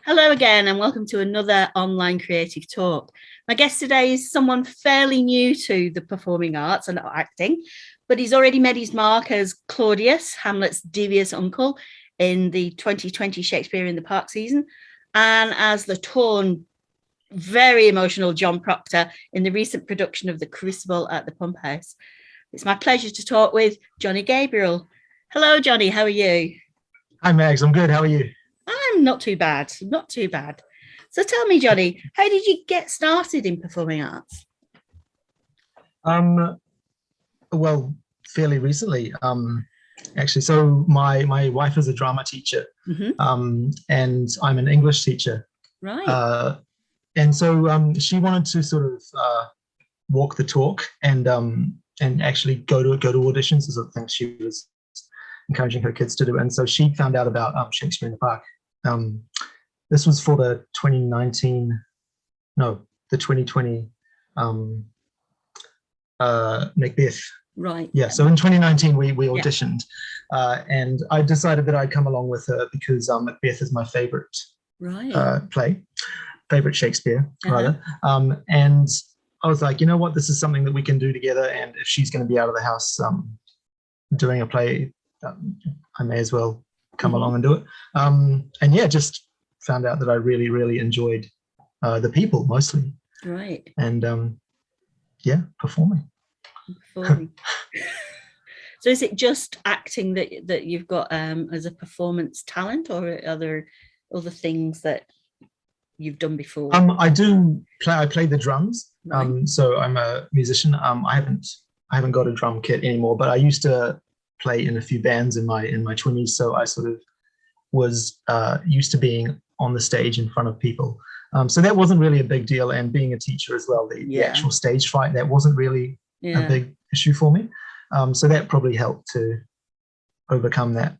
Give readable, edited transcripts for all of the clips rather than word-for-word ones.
Hello again, and welcome to another online creative talk. My guest today is someone fairly new to the performing arts and acting, but he's already made his mark as Claudius, Hamlet's devious uncle, in the 2020 Shakespeare in the Park season, and as the torn, very emotional John Proctor in the recent production of The Crucible at the PumpHouse. It's my pleasure to talk with Jony Gabriel. Hello, Jony, how are you? Hi, Mags. I'm good. How are you? I'm not too bad, not too bad. So tell me, Jony, how did you get started in performing arts? Well, fairly recently, actually. So my wife is a drama teacher, and I'm an English teacher. Right. And so she wanted to sort of walk the talk and actually go to auditions as a thing she was encouraging her kids to do. And so she found out about Shakespeare in the Park. This was for the 2020 Macbeth. Right. Yeah. So in 2019 we auditioned, and I decided that I'd come along with her because Macbeth is my favorite favorite Shakespeare rather. And I was like, you know what, this is something that we can do together. And if she's going to be out of the house doing a play, I may as well come along and do it. And yeah, just found out that I really, really enjoyed the people mostly. Right. And yeah, performing. So is it just acting that you've got as a performance talent, or are there other things that you've done before? I play the drums. Right. So I'm a musician. I haven't got a drum kit anymore, but I used to play in a few bands in my 20s. So I sort of was used to being on the stage in front of people. So that wasn't really a big deal. And being a teacher as well, the actual stage fright, that wasn't really a big issue for me. So that probably helped to overcome that.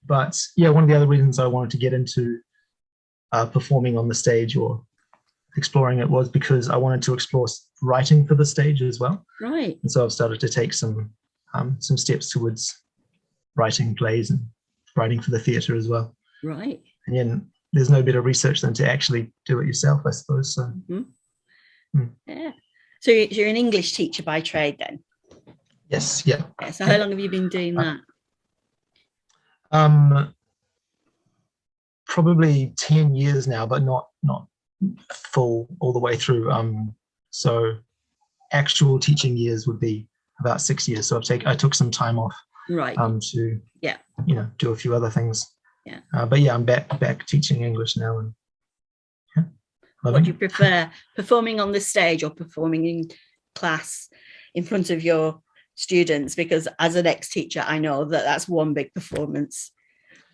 But yeah, one of the other reasons I wanted to get into performing on the stage or exploring it was because I wanted to explore writing for the stage as well. Right. And so I've started to take some steps towards writing plays and writing for the theatre as well. Right. And yeah, there's no better research than to actually do it yourself, I suppose. So. Yeah. So you're an English teacher by trade then? Yes. Yeah. So how long have you been doing that? Probably 10 years now, but not full all the way through. So actual teaching years would be about 6 years. So I took some time off, right, to do a few other things. Yeah. But yeah, I'm back teaching English now. And what do you prefer, performing on the stage or performing in class in front of your students? Because as an ex-teacher, I know that's one big performance.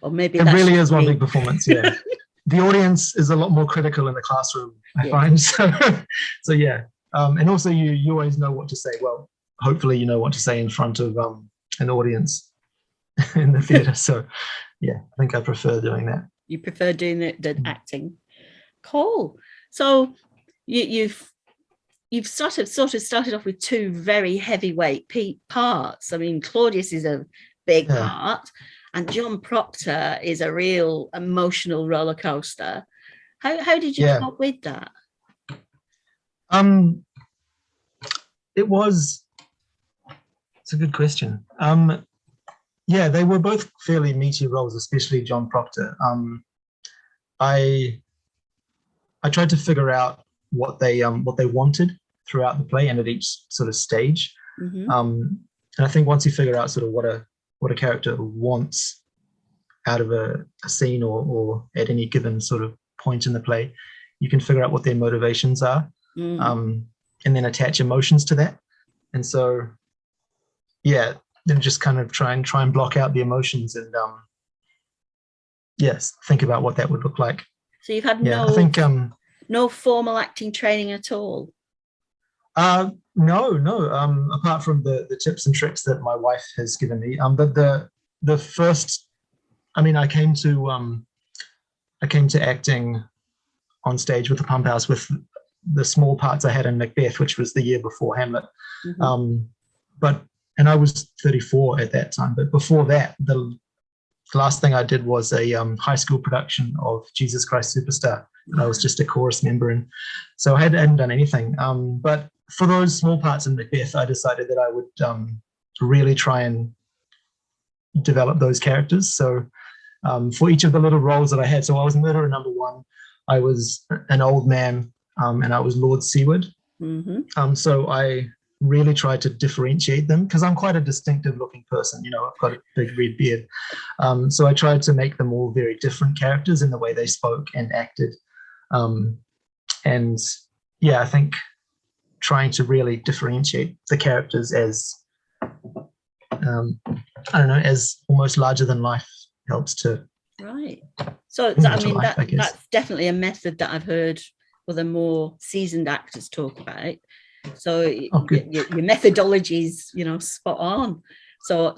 Or maybe it really is one big performance. Yeah. The audience is a lot more critical in the classroom, I find. So yeah. And also you always know what to say. Well, hopefully you know what to say in front of an audience in the theatre. So yeah, I think I prefer doing that. You prefer doing it than acting. Cool. So you've sort of started off with two very heavyweight parts. I mean, Claudius is a big part, and John Proctor is a real emotional roller coaster. How did you come up with that? It's a good question. Yeah, they were both fairly meaty roles, especially John Proctor. I tried to figure out what they wanted throughout the play and at each sort of stage. And I think once you figure out sort of what a character wants out of a scene or at any given sort of point in the play, you can figure out what their motivations are, and then attach emotions to that. And so, yeah, then just kind of try and block out the emotions and think about what that would look like. So you've had no formal acting training at all? No. Apart from the tips and tricks that my wife has given me. But the first, I mean, I came to acting on stage with the PumpHouse with the small parts I had in Macbeth, which was the year before Hamlet. And I was 34 at that time. But before that, the last thing I did was a high school production of Jesus Christ Superstar. And I was just a chorus member, and so I hadn't done anything. But for those small parts in Macbeth, I decided that I would really try and develop those characters. So for each of the little roles that I had, so I was murderer number 1, I was an old man, and I was Lord Seward. So I really tried to differentiate them because I'm quite a distinctive looking person. I've got a big red beard. So I tried to make them all very different characters in the way they spoke and acted. And yeah, I think trying to really differentiate the characters as as almost larger than life helps to. Right. So I mean, that's definitely a method that I've heard other more seasoned actors talk about. So your methodology is, spot on. So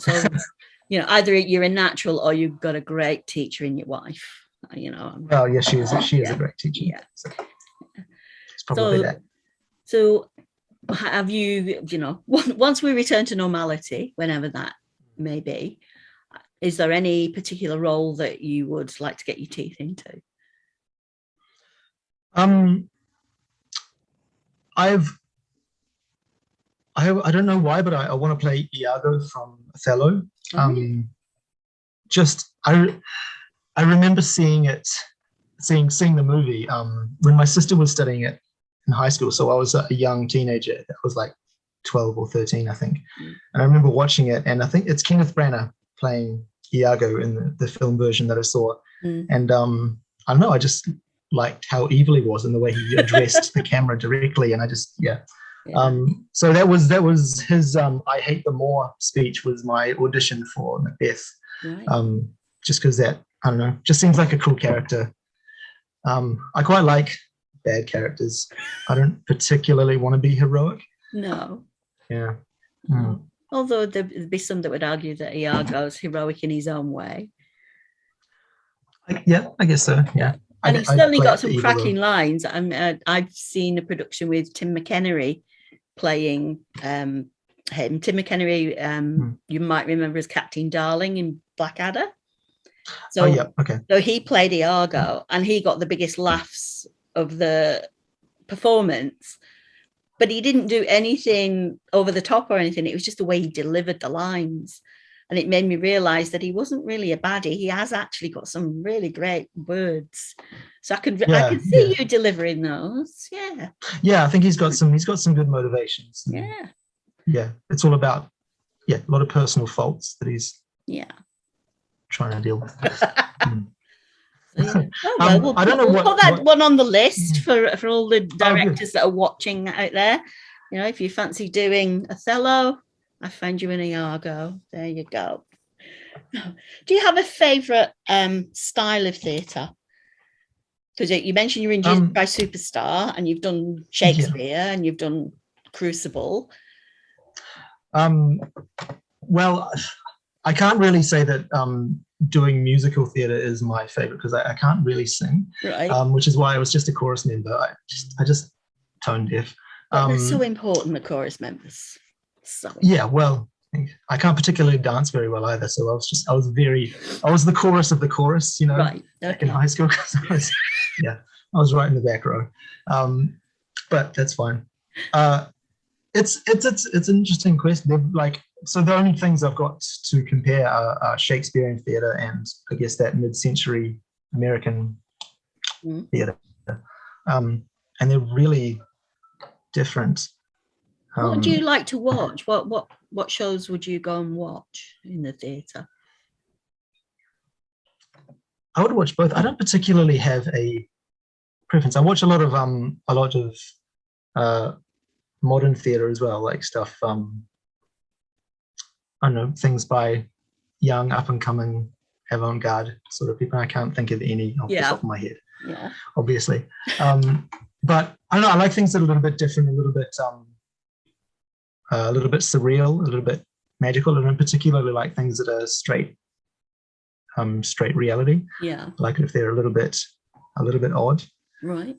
either you're a natural or you've got a great teacher in your wife. Well, yeah, she is a great teacher. Yeah. So it's probably that. So have you, once we return to normality, whenever that may be, is there any particular role that you would like to get your teeth into? I don't know why, but I want to play Iago from Othello. I remember seeing the movie when my sister was studying it in high school. So I was a young teenager. I was like 12 or 13, I think. And I remember watching it, and I think it's Kenneth Branagh playing Iago in the film version that I saw. And I don't know, I just liked how evil he was and the way he addressed the camera directly. And I just, so that was his I Hate the Moor speech was my audition for Macbeth. Right. Just because that, I don't know, just seems like a cool character. I quite like bad characters. I don't particularly want to be heroic. No. Yeah. Although there'd be some that would argue that Iago's heroic in his own way. I guess so. Yeah. And he's certainly got some cracking lines. I've seen a production with Tim McHenry playing him. Tim McHenry, you might remember as Captain Darling in Blackadder. So, So he played Iago, and he got the biggest laughs of the performance. But he didn't do anything over the top or anything. It was just the way he delivered the lines. And it made me realise that he wasn't really a baddie. He has actually got some really great words. So I can see you delivering those. Yeah. Yeah, I think he's got some good motivations. Yeah. Yeah. It's all about a lot of personal faults that he's trying to deal with. I don't know we'll put that one on the list for all the directors that are watching out there. If you fancy doing Othello, I find you in Iago. There you go. Do you have a favourite style of theatre? Because you mentioned you're in Jesus Christ Superstar, and you've done Shakespeare, and you've done Crucible. Well, I can't really say that doing musical theatre is my favourite because I can't really sing, right? Which is why I was just a chorus member. I just tone deaf. They're so important, the chorus members. So well, I can't particularly dance very well either. So I was the chorus of the chorus, right? Okay. In high school. I was right in the back row. But that's fine. It's an interesting question. So the only things I've got to compare are Shakespearean theatre and I guess that mid-century American theatre, and they're really different. What do you like to watch? What shows would you go and watch in the theatre? I would watch both. I don't particularly have a preference. I watch a lot of modern theatre as well, like stuff. I don't know, things by young, up and coming, avant-garde sort of people. I can't think of any off the top of my head. Yeah, obviously. But I don't know. I like things that are a little bit different, a little bit surreal, a little bit magical, and I particularly like things that are straight reality. Yeah, I like it if they're a little bit odd. Right.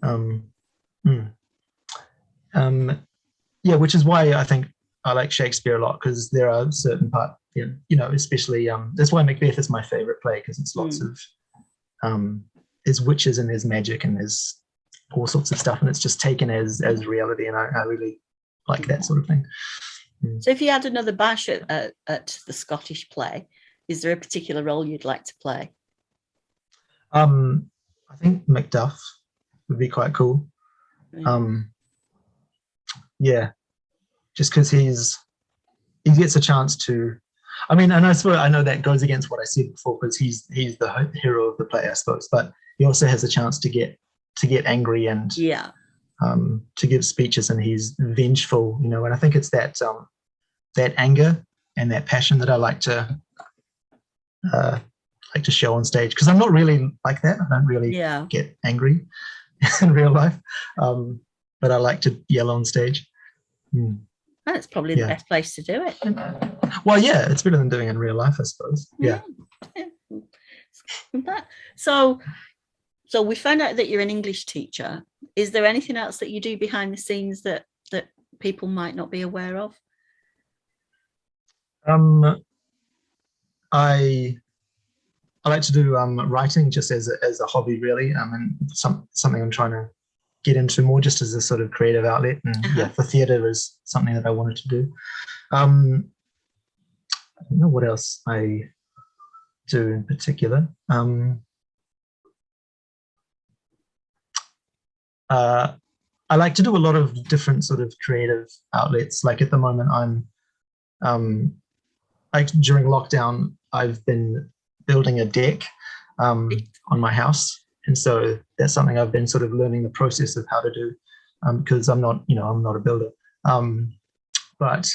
Which is why I think I like Shakespeare a lot, because there are certain especially that's why Macbeth is my favorite play, because it's lots of there's witches and there's magic and there's all sorts of stuff, and it's just taken as reality, and I really like that sort of thing. So if you had another bash at the Scottish play, is there a particular role you'd like to play? I think Macduff would be quite cool. Just because he gets a chance to, and I suppose I know that goes against what I said before, because he's the hero of the play, I suppose, but he also has a chance to get angry and to give speeches, and he's vengeful, and I think it's that anger and that passion that I like to show on stage, because I'm not really like that. I don't really get angry in real life, but I like to yell on stage. That's probably the best place to do it. Well, yeah, it's better than doing it in real life, I suppose. Yeah. So we found out that you're an English teacher. Is there anything else that you do behind the scenes that people might not be aware of? I like to do writing just as a hobby, really, and something I'm trying to get into more, just as a sort of creative outlet. And for theatre is something that I wanted to do. I don't know what else I do in particular. I like to do a lot of different sort of creative outlets. Like at the moment, I'm during lockdown, I've been building a deck on my house. And so that's something I've been sort of learning the process of how to do, because I'm not a builder. But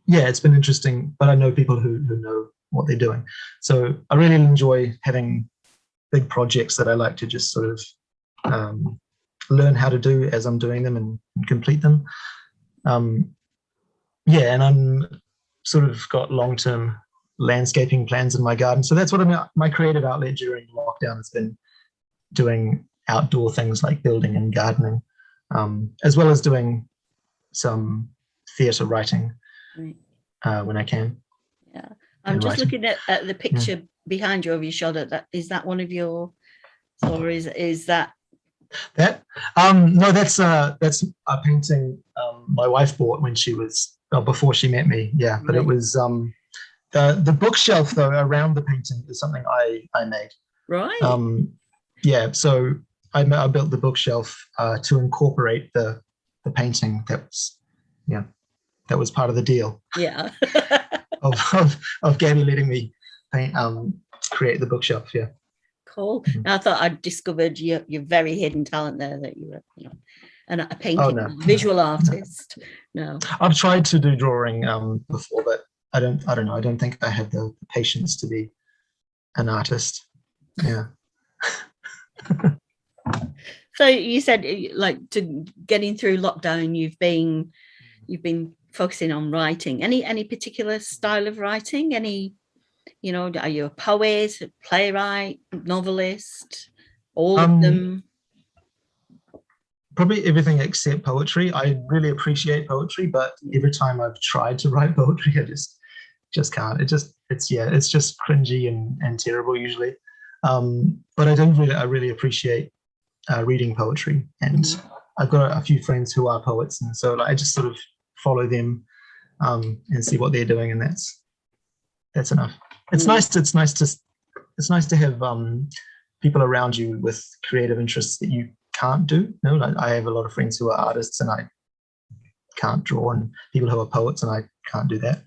yeah, it's been interesting. But I know people who know what they're doing. So I really enjoy having big projects that I like to just sort of learn how to do as I'm doing them and complete them. And I'm sort of got long-term landscaping plans in my garden. So that's what my creative outlet during lockdown has been, doing outdoor things like building and gardening, as well as doing some theatre writing when I can. Yeah, I'm just looking at the picture behind you over your shoulder. Is that one of your, or is that? No, that's a painting my wife bought when she was before she met me. Yeah, but it was the bookshelf though around the painting is something I made. Right. So I built the bookshelf to incorporate the painting. That was part of the deal. Yeah. of Gabby letting me create the bookshelf. Yeah. Cool. Mm-hmm. I thought I'd discovered your very hidden talent there, that you were a painting visual artist. No. I've tried to do drawing before, but I don't know. I don't think I have the patience to be an artist. Yeah. So you said, like, to getting through lockdown, you've been focusing on writing. Any particular style of writing? Are you a poet, a playwright, novelist, all of them? Probably everything except poetry. I really appreciate poetry, but every time I've tried to write poetry, I just can't. It's just cringy and terrible usually. But I really appreciate reading poetry, and I've got a few friends who are poets, and so I just sort of follow them and see what they're doing, and that's enough. It's nice to have people around you with creative interests that you can't do. I have a lot of friends who are artists, and I can't draw, and people who are poets, and I can't do that.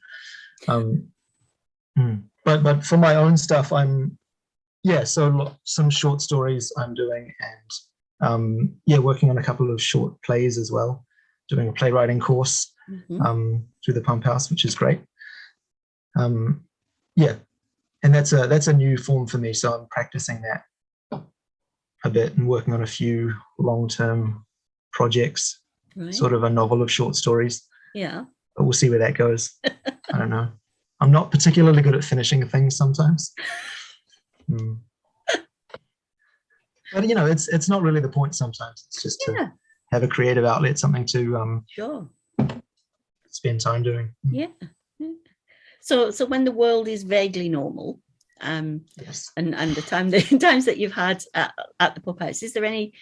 But for my own stuff, so some short stories I'm doing, and working on a couple of short plays as well, doing a playwriting course through the PumpHouse, which is great. And that's a new form for me, so I'm practicing that a bit and working on a few long-term projects, sort of a novel of short stories. Yeah. But we'll see where that goes. I don't know. I'm not particularly good at finishing things sometimes. But it's not really the point sometimes. It's just to have a creative outlet, something to spend time doing. Yeah. So when the world is vaguely normal, yes, and the times that you've had at the PumpHouse, is there any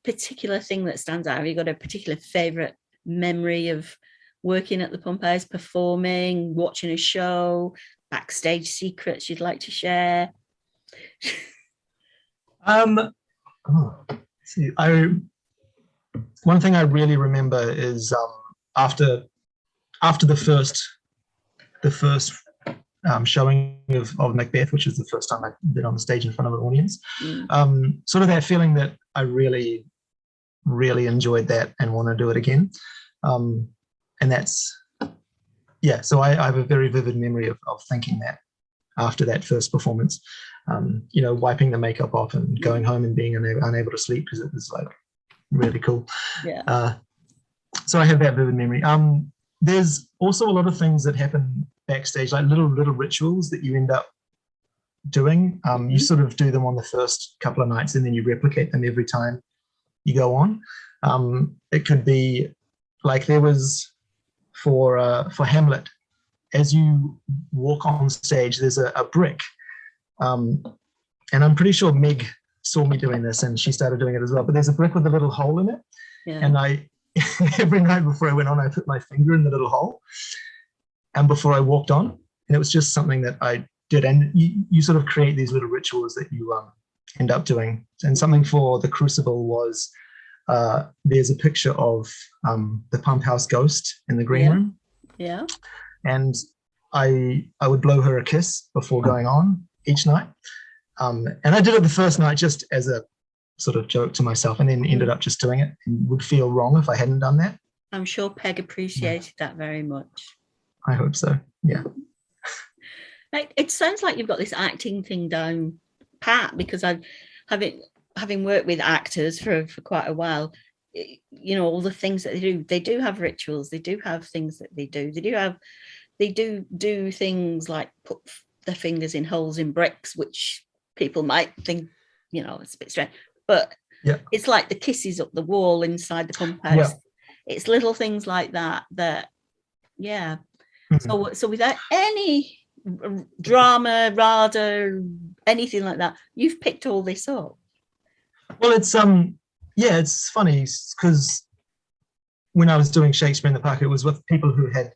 particular thing that stands out? Have you got a particular favourite memory of working at the PumpHouse, performing, watching a show, backstage secrets you'd like to share? See, one thing I really remember is after the first showing of Macbeth, which is the first time I've been on the stage in front of an audience. Sort of that feeling that I really, really enjoyed that and want to do it again. And that's, yeah, so I have a very vivid memory of thinking that after that first performance, wiping the makeup off and going home and being unable to sleep because it was like really cool. Yeah. So I have that vivid memory. There's also a lot of things that happen backstage, like little rituals that you end up doing. You sort of do them on the first couple of nights and then you replicate them every time you go on. It could be like there was for Hamlet, as you walk on stage, there's a brick. And I'm pretty sure Meg saw me doing this and she started doing it as well. But there's a brick with a little hole in it. Yeah. And I every night before I went on, I put my finger in the little hole. And before I walked on, and it was just something that I did. And you sort of create these little rituals that you end up doing. And something for the Crucible was there's a picture of the PumpHouse ghost in the green room. Yeah. And I would blow her a kiss before going on each night. And I did it the first night just as a sort of joke to myself, and then ended up just doing it and would feel wrong if I hadn't done that. I'm sure Peg appreciated that very much. I hope so. Yeah. It sounds like you've got this acting thing down pat, because having worked with actors for quite a while, all the things that they do have rituals, they do have things that they do things like put their fingers in holes in bricks, which people might think, it's a bit strange, but it's like the kisses up the wall inside the PumpHouse. Yeah. It's little things like that. Yeah. Mm-hmm. So without any drama, RADA, anything like that, you've picked all this up. Well, it's it's funny because when I was doing Shakespeare in the Park, it was with people who had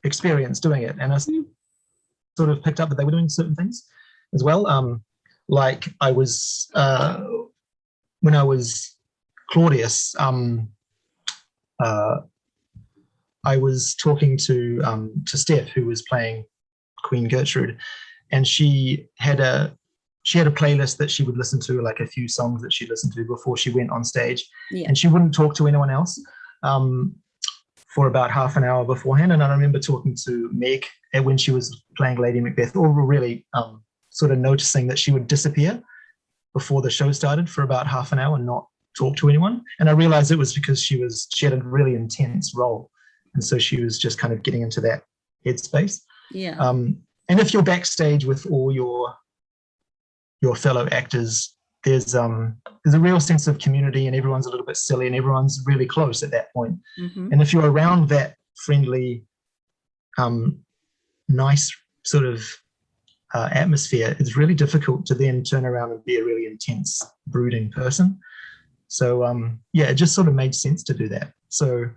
experience doing it, and I sort of picked up that they were doing certain things as well. Like I was when I was Claudius, I was talking to Steph, who was playing Queen Gertrude, and she had a playlist that she would listen to, like a few songs that she listened to before she went on stage, and she wouldn't talk to anyone else for about half an hour beforehand. And I remember talking to Meg when she was playing Lady Macbeth, or really sort of noticing that she would disappear before the show started for about half an hour and not talk to anyone. And I realized it was because she had a really intense role, and so she was just kind of getting into that headspace. Yeah. And if you're backstage with all your fellow actors, there's a real sense of community, and everyone's a little bit silly, and everyone's really close at that point. Mm-hmm. And if you're around that friendly, nice sort of atmosphere, it's really difficult to then turn around and be a really intense, brooding person. So it just sort of made sense to do that. So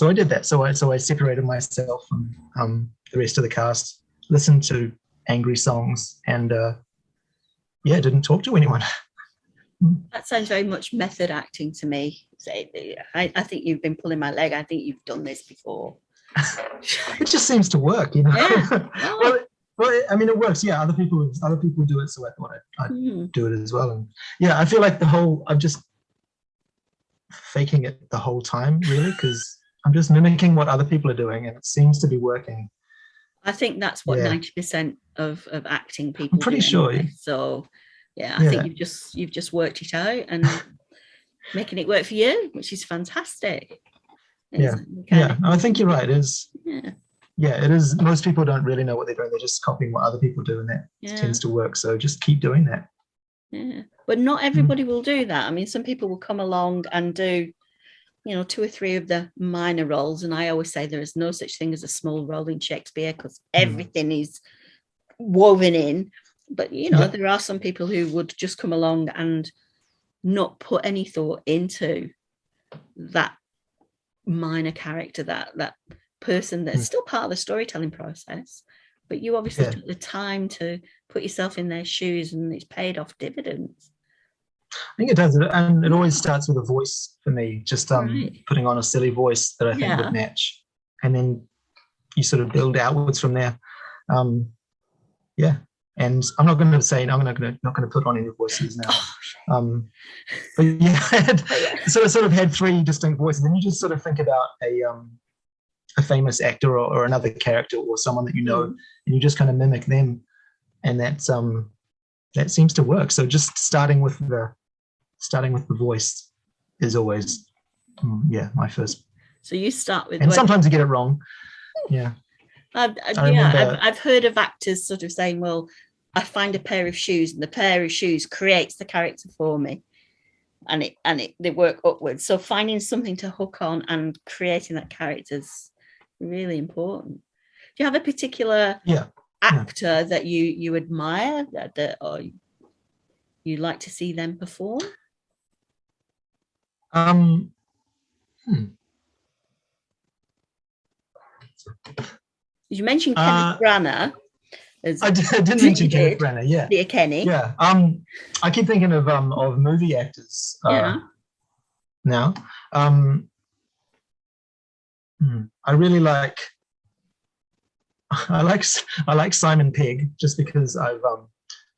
I did that. So I separated myself from the rest of the cast, listened to angry songs, and didn't talk to anyone. That sounds very much method acting to me. I think you've been pulling my leg. I think you've done this before. It just seems to work, Yeah. Oh. Well, I mean, it works. Yeah, other people do it, so I thought I'd do it as well. And yeah, I feel like I'm just faking it the whole time, really, because I'm just mimicking what other people are doing, and it seems to be working. I think that's what 90% of acting people. I'm pretty sure. Anyway. So I think you've just worked it out and making it work for you, which is fantastic. I think you're right. It is. Yeah, it is. Most people don't really know what they're doing. They're just copying what other people do, and that tends to work. So just keep doing that. Yeah, but not everybody will do that. I mean, some people will come along and do you know, 2 or 3 of the minor roles. And I always say there is no such thing as a small role in Shakespeare, because everything is woven in. But, you know, there are some people who would just come along and not put any thought into that minor character, that person that's still part of the storytelling process. But you obviously took the time to put yourself in their shoes, and it's paid off dividends. I think it does, and it always starts with a voice for me, just putting on a silly voice that I think would match, and then you sort of build outwards from there. And I'm not going to say I'm not going to put on any voices now. But yeah, I sort of had 3 distinct voices, and you just sort of think about a famous actor or another character or someone that you know, and you just kind of mimic them, and that seems to work. So just starting with the voice is always my first. So you start with, and sometimes you get it wrong. I've heard of actors sort of saying, well, I find a pair of shoes, and the pair of shoes creates the character for me, and they work upwards. So finding something to hook on and creating that character is really important. Do you have a particular actor that you admire, that or you like to see them perform? You mentioned Kenneth Branagh. I didn't mention Kenneth Branagh. Yeah, Kenny. Yeah. I keep thinking of movie actors now. I really like. I like Simon Pegg, just because I've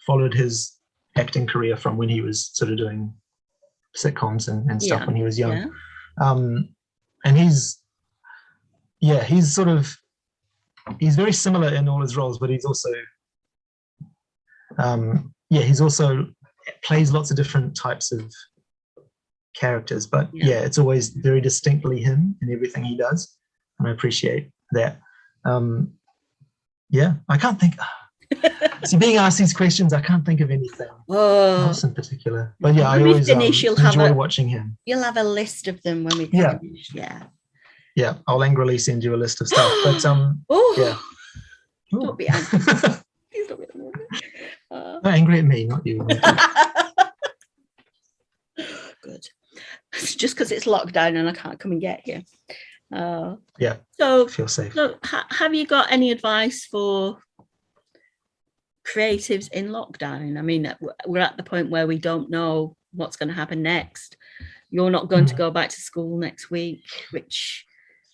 followed his acting career from when he was sort of doing sitcoms and stuff when he was young. And he's very similar in all his roles, but he's also plays lots of different types of characters, but it's always very distinctly him in everything he does, and I appreciate that. I can't think. See, being asked these questions, I can't think of anything else in particular. But I always enjoy watching him. You'll have a list of them when we finish. Yeah, I'll angrily send you a list of stuff. But don't be angry. Please don't be angry. Not angry at me, not you. Good. Just because it's lockdown and I can't come and get you. So feel safe. So have you got any advice for creatives in lockdown? I mean, we're at the point where we don't know what's going to happen next. You're not going to go back to school next week, which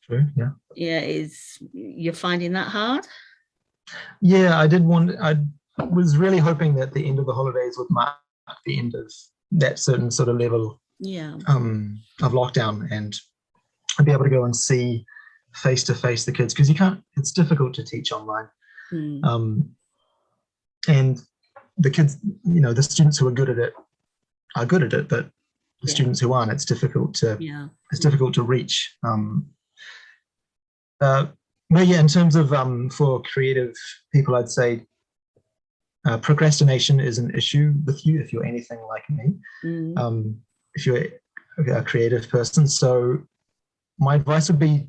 true. You're finding that hard? I was really hoping that the end of the holidays would mark the end of that certain sort of level of lockdown, and I'd be able to go and see face to face the kids, because it's difficult to teach online. And the kids, the students who are good at it are good at it, but the students who aren't, it's difficult to reach. In terms of for creative people, I'd say procrastination is an issue with you if you're anything like me. If you're a creative person. So my advice would be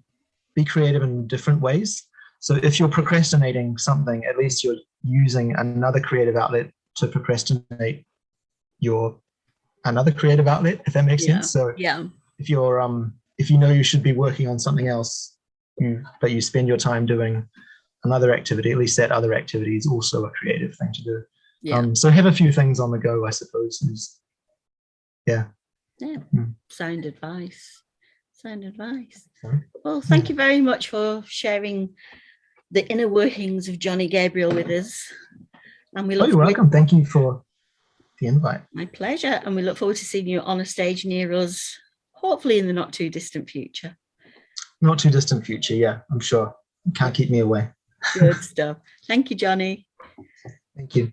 creative in different ways. So if you're procrastinating something, at least you're using another creative outlet to procrastinate your another creative outlet, if that makes sense. So if you're if you know you should be working on something else, but you spend your time doing another activity, at least that other activity is also a creative thing to do. So have a few things on the go, I suppose. Sound advice. Well, thank you very much for sharing the inner workings of Jony Gabriel with us. And we you're welcome. Thank you for the invite. My pleasure. And we look forward to seeing you on a stage near us, hopefully in the not too distant future. Not too distant future, I'm sure. You can't keep me away. Good stuff. Thank you, Jony. Thank you.